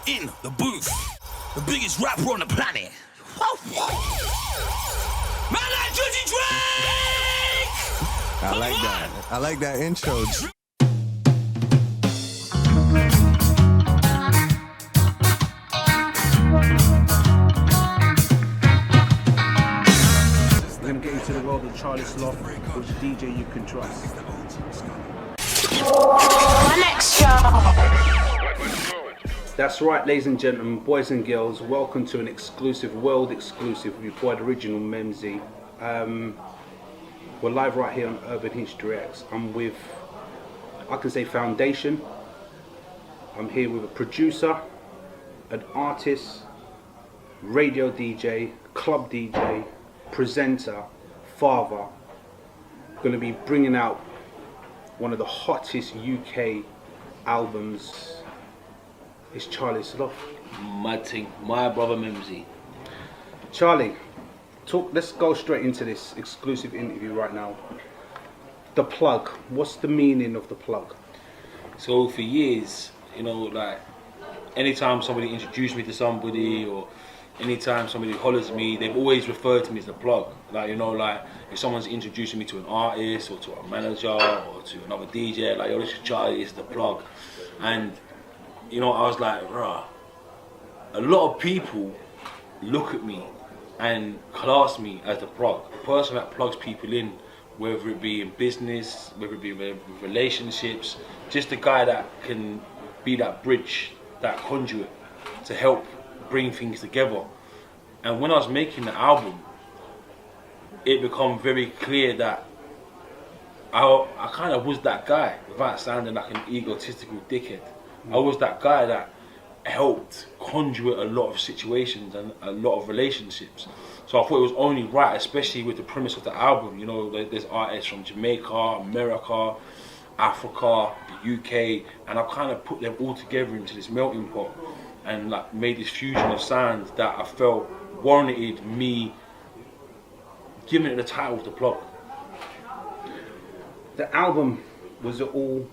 in the booth, the biggest rapper on the planet. Man like Drizzy Drake! I like that. I like that intro. We're going to get into the world of Charlie Sloth with the DJ you can trust. One extra. That's right, ladies and gentlemen, boys and girls, welcome to an exclusive, world exclusive with your boy, the original Memzee. We're live right here on Urban History X. I'm with, I can say, Foundation. I'm here with a producer, an artist, radio DJ, club DJ, presenter, father. Going to be bringing out one of the hottest UK albums. It's Charlie Sloth. Mad thing, my brother Memzee. Charlie, let's go straight into this exclusive interview right now. The plug, what's the meaning of the plug? So for years, you know, like anytime somebody introduced me to somebody or anytime somebody hollers at me, they've always referred to me as the plug. Like, you know, like if someone's introducing me to an artist or to a manager or to another DJ, like, yo, this is Charlie, it's the plug. And you know, I was like, rah, a lot of people look at me and class me as the plug, a person that plugs people in, whether it be in business, whether it be with relationships, just a guy that can be that bridge, that conduit to help bring things together. And when I was making the album, it became very clear that I kind of was that guy, without sounding like an egotistical dickhead. I was that guy that helped conduit a lot of situations and a lot of relationships. So I thought it was only right, especially with the premise of the album. You know, there's artists from Jamaica, America, Africa, the UK, and I've kind of put them all together into this melting pot and like made this fusion of sounds that I felt warranted me giving it the title of the plug. The album, was it all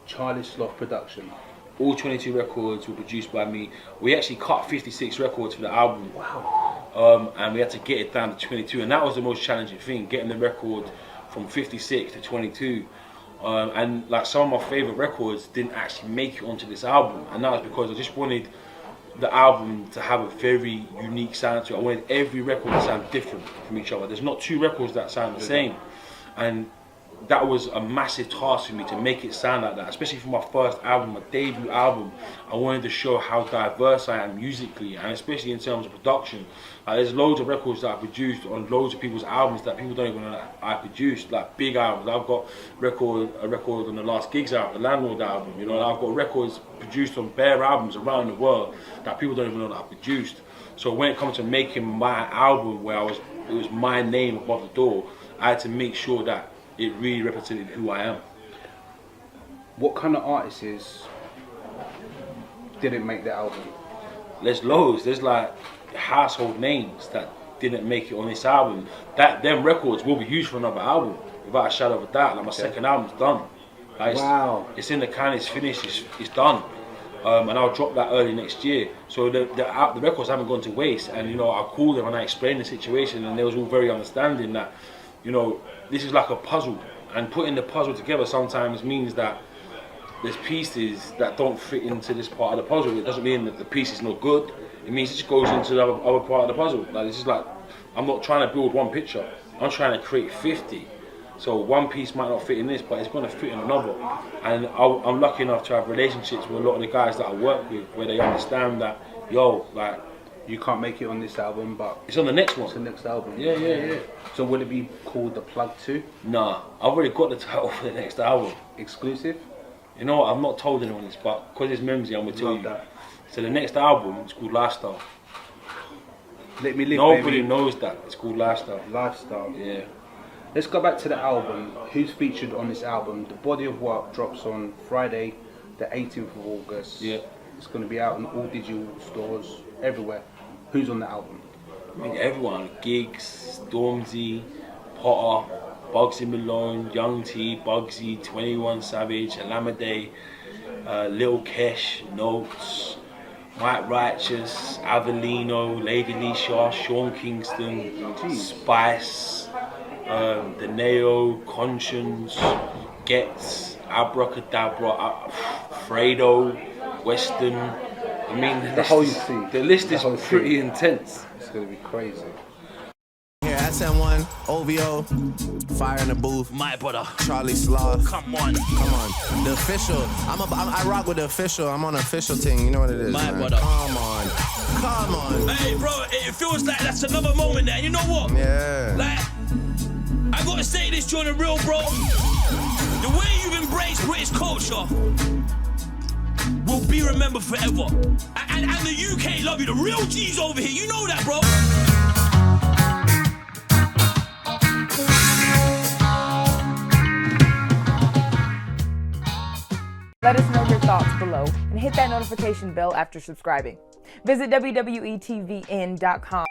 Charlie Sloth production? All 22 records were produced by me. We actually cut 56 records for the album. Wow. And we had to get it down to 22, and that was the most challenging thing, getting the record from 56 to 22. And like some of my favorite records didn't actually make it onto this album, and that was because I just wanted the album to have a very unique sound to it. I wanted every record to sound different from each other. There's not two records that sound the same, and that was a massive task for me to make it sound like that, especially for my first album, my debut album. I wanted to show how diverse I am musically, and especially in terms of production. There's loads of records that I produced on loads of people's albums that people don't even know that I produced, like big albums. I've got a record on the Last Gigs album, the Landlord album, you know, and I've got records produced on bare albums around the world that people don't even know that I produced. So when it comes to making my album, where it was my name above the door, I had to make sure that it really represented who I am. What kind of artists didn't make the album? There's loads. There's like household names that didn't make it on this album. Them records will be used for another album, without a shadow of a doubt. Like my second album's done. Like Wow. It's in the can. It's finished. It's done. And I'll drop that early next year. So the records haven't gone to waste. And you know, I called them and I explained the situation, and they was all very understanding that, you know, this is like a puzzle, and putting the puzzle together sometimes means that there's pieces that don't fit into this part of the puzzle. It doesn't mean that the piece is not good. It means it just goes into the other part of the puzzle. Like, this is like, I'm not trying to build one picture. I'm trying to create 50. So one piece might not fit in this, but it's going to fit in another. And I'm lucky enough to have relationships with a lot of the guys that I work with, where they understand that, yo, like, You can't make it on this album, but it's on the next one. it's the next album. Yeah. So will it be called The Plug 2? Nah, I've already got the title for the next album. Exclusive? You know what, I've not told anyone this, but because it's Memzee, I'm going to tell Love you. that. So the next album is called Lifestyle. Let Me Live, Nobody baby. knows that. It's called Lifestyle. Lifestyle. Yeah. Let's go back to the album. Who's featured on this album? The Body of Work drops on Friday, the 18th of August. Yeah. It's going to be out in all digital stores, everywhere. Who's on the album? I mean, everyone. Gigs, Stormzy, Potter, Bugsy Malone, Young T, Bugsy, 21 Savage, Alameda, Lil Kesh, Notes, Mike Righteous, Avelino, Lady Leshurr, Sean Kingston, Spice, Deneo, Conscience, Gets, Abracadabra, Fredo, Weston. I mean, the list is pretty intense. It's gonna be crazy. Here, SM1, OVO, Fire in the Booth, My brother. Charlie Sloth. Come on. Come on. The Official. I rock with The Official. I'm on the Official team. You know what it is, My man. brother. Come on. Come on. Hey, bro, it feels like that's another moment there. You know what? Yeah. Like, I gotta say this, Jordan, real, bro. The way you've embraced British culture will be remembered forever. And the UK love you. The real G's over here. You know that, bro. Let us know your thoughts below and hit that notification bell after subscribing. Visit www.tvn.com.